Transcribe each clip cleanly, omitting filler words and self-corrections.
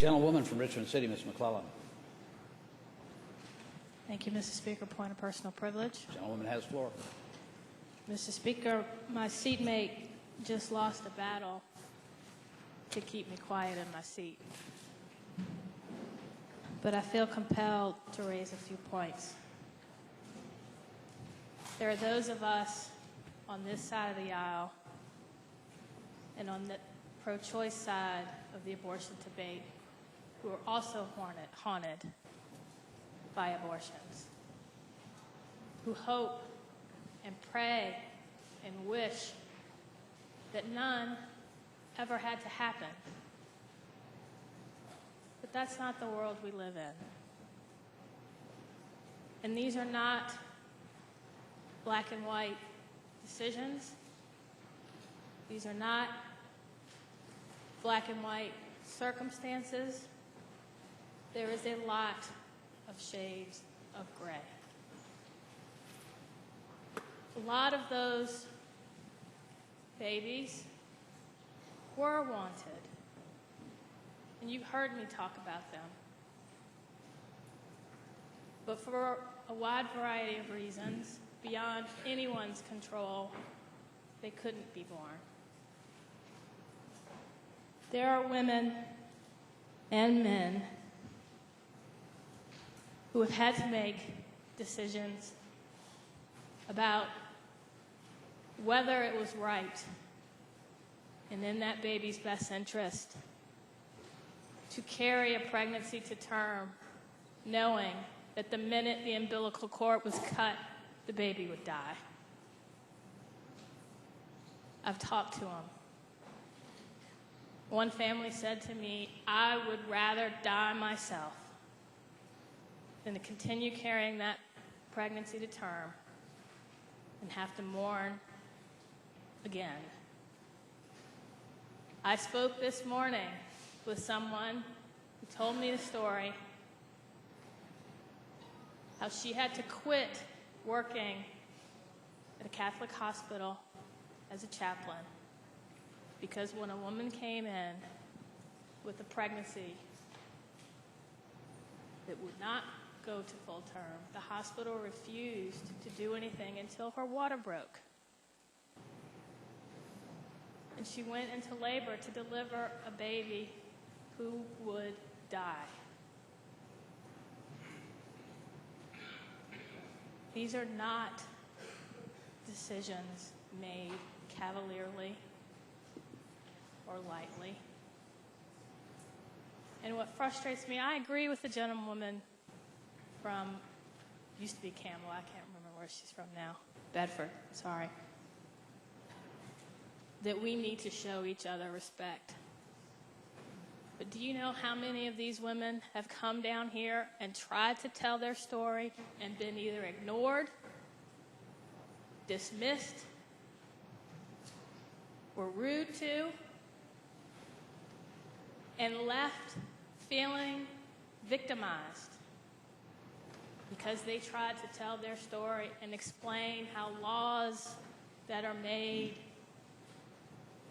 gentlewoman from Richmond City, Ms. McClellan. Thank you, Mr. Speaker. Point of personal privilege. The gentlewoman has the floor. Mr. Speaker, my seatmate just lost a battle to keep me quiet in my seat. But I feel compelled to raise a few points. There are those of us on this side of the aisle and on the pro-choice side of the abortion debate who are also haunted by abortions, who hope and pray and wish that none ever had to happen. But that's not the world we live in. And these are not black and white decisions. These are not black and white circumstances. There is a lot of shades of gray. A lot of those babies were wanted, and you've heard me talk about them. But for a wide variety of reasons, beyond anyone's control, they couldn't be born. There are women and men who have had to make decisions about whether it was right and in that baby's best interest to carry a pregnancy to term, knowing that the minute the umbilical cord was cut, the baby would die. I've talked to them. One family said to me, "I would rather die myself than to continue carrying that pregnancy to term and have to mourn again." I spoke this morning with someone who told me the story, how she had to quit working at a Catholic hospital as a chaplain because when a woman came in with a pregnancy that would not go to full term, the hospital refused to do anything until her water broke. And she went into labor to deliver a baby who would die. These are not decisions made cavalierly or lightly. And what frustrates me, I agree with the gentlewoman from, used to be Campbell, I can't remember where she's from now, Bedford, sorry, that we need to show each other respect. But do you know how many of these women have come down here and tried to tell their story and been either ignored, dismissed, or rude to, and left feeling victimized because they tried to tell their story and explain how laws that are made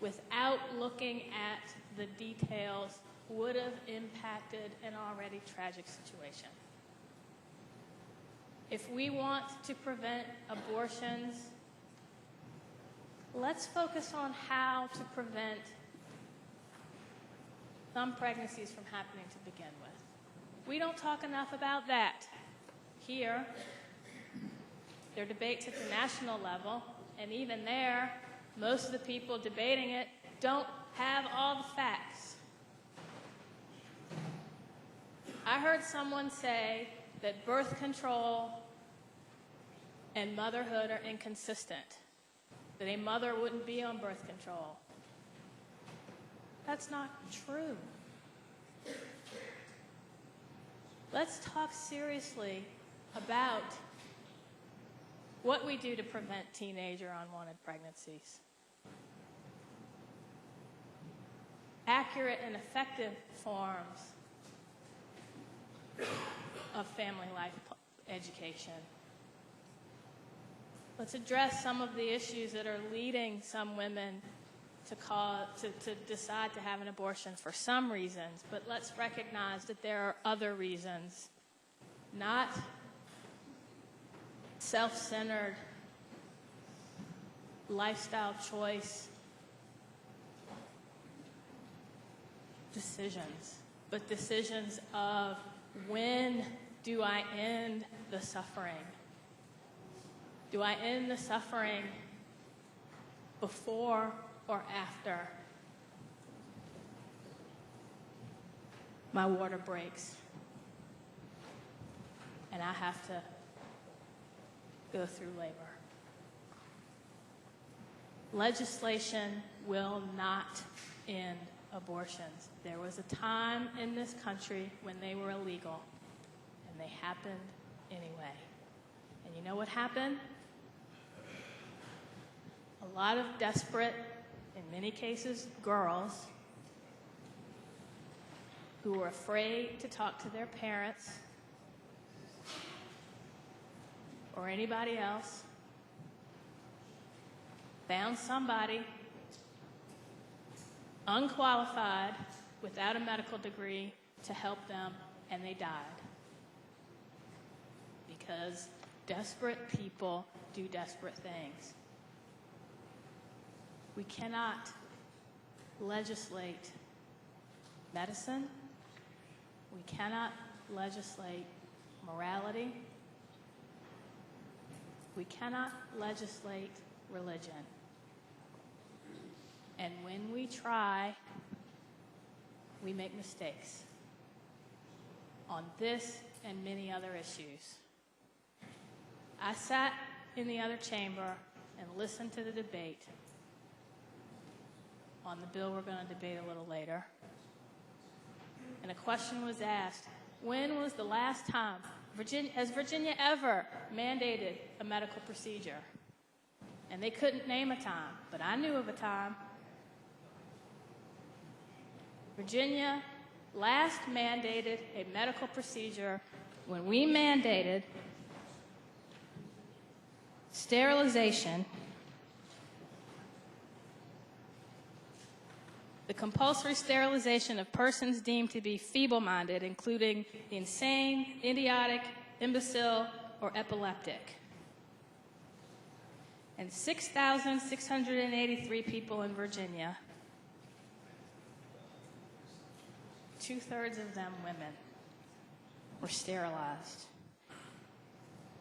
without looking at the details would have impacted an already tragic situation. If we want to prevent abortions, let's focus on how to prevent some pregnancies from happening to begin with. We don't talk enough about that here. There are debates at the national level, and even there, most of the people debating it don't have all the facts. I heard someone say that birth control and motherhood are inconsistent, that a mother wouldn't be on birth control. That's not true. Let's talk seriously about what we do to prevent teenage or unwanted pregnancies. Accurate and effective forms of family life education. Let's address some of the issues that are leading some women to decide to have an abortion for some reasons, but let's recognize that there are other reasons, not self-centered lifestyle choice decisions, but decisions of when do I end the suffering? Do I end the suffering before or after my water breaks and I have to go through labor? Legislation will not end abortions. There was a time in this country when they were illegal, and they happened anyway. And you know what happened? A lot of desperate, in many cases, girls who were afraid to talk to their parents or anybody else found somebody unqualified, without a medical degree, to help them, and they died. Because desperate people do desperate things. We cannot legislate medicine. We cannot legislate morality. We cannot legislate religion. And when we try, we make mistakes on this and many other issues. I sat in the other chamber and listened to the debate on the bill we're going to debate a little later. And a question was asked, when was the last time, has Virginia ever mandated a medical procedure? And they couldn't name a time, but I knew of a time. Virginia last mandated a medical procedure when we mandated sterilization, the compulsory sterilization of persons deemed to be feeble-minded, including the insane, idiotic, imbecile, or epileptic. And 6,683 people in Virginia, 2/3 of them women, were sterilized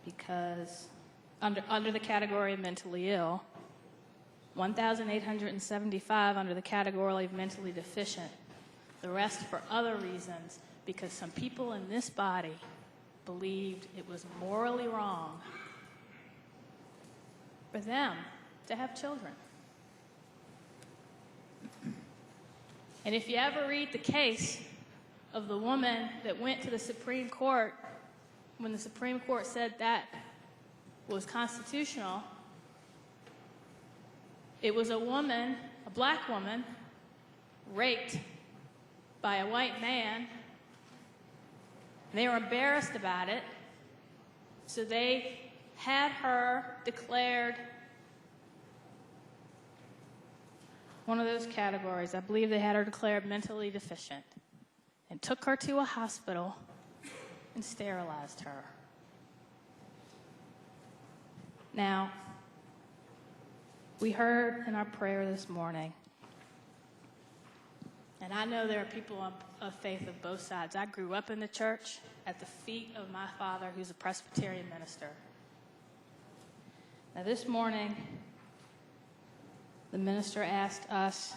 because under the category of mentally ill, 1,875 under the category of mentally deficient, the rest for other reasons, because some people in this body believed it was morally wrong for them to have children. And if you ever read the case of the woman that went to the Supreme Court when the Supreme Court said that was constitutional, it was a woman, a black woman, raped by a white man. They were embarrassed about it, so they had her declared one of those categories. I believe they had her declared mentally deficient and took her to a hospital and sterilized her. Now, we heard in our prayer this morning, and I know there are people of faith of both sides. I grew up in the church at the feet of my father, who's a Presbyterian minister. Now, this morning, the minister asked us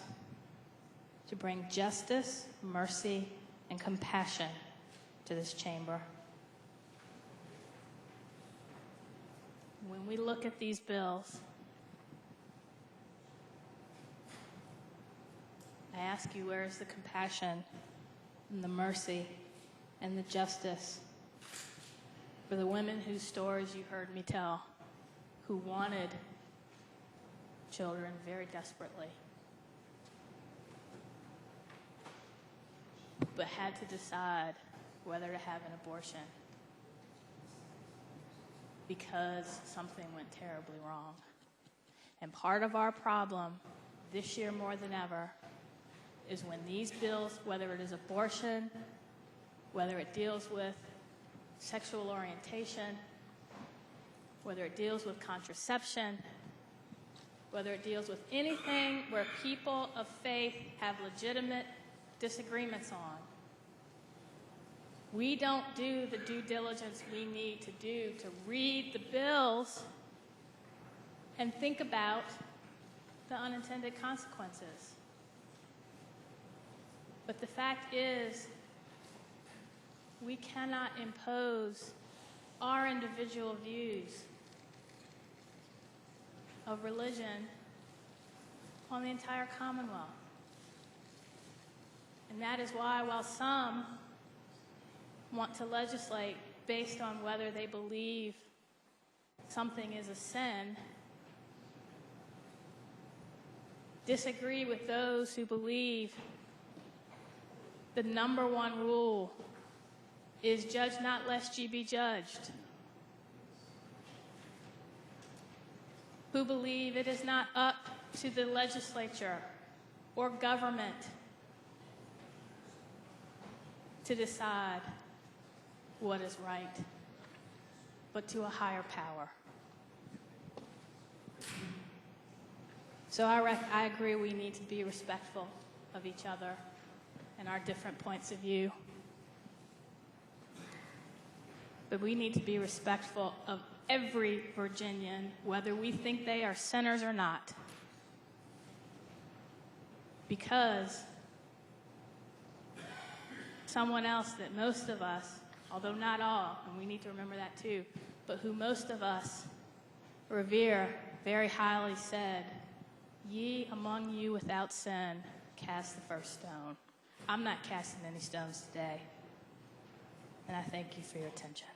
to bring justice, mercy, and compassion to this chamber. When we look at these bills, I ask you, where is the compassion and the mercy and the justice for the women whose stories you heard me tell, who wanted children very desperately, but had to decide whether to have an abortion because something went terribly wrong? And part of our problem this year more than ever, is when these bills, whether it is abortion, whether it deals with sexual orientation, whether it deals with contraception, whether it deals with anything where people of faith have legitimate disagreements on, we don't do the due diligence we need to do to read the bills and think about the unintended consequences. But the fact is, we cannot impose our individual views of religion on the entire Commonwealth. And that is why, while some want to legislate based on whether they believe something is a sin, disagree with those who believe the number one rule is judge not lest ye be judged, who believe it is not up to the legislature or government to decide what is right, but to a higher power. So I agree we need to be respectful of each other and our different points of view. But we need to be respectful of every Virginian, whether we think they are sinners or not. Because someone else that most of us, although not all, and we need to remember that too, but who most of us revere very highly said, "Ye among you without sin, cast the first stone." I'm not casting any stones today. And I thank you for your attention.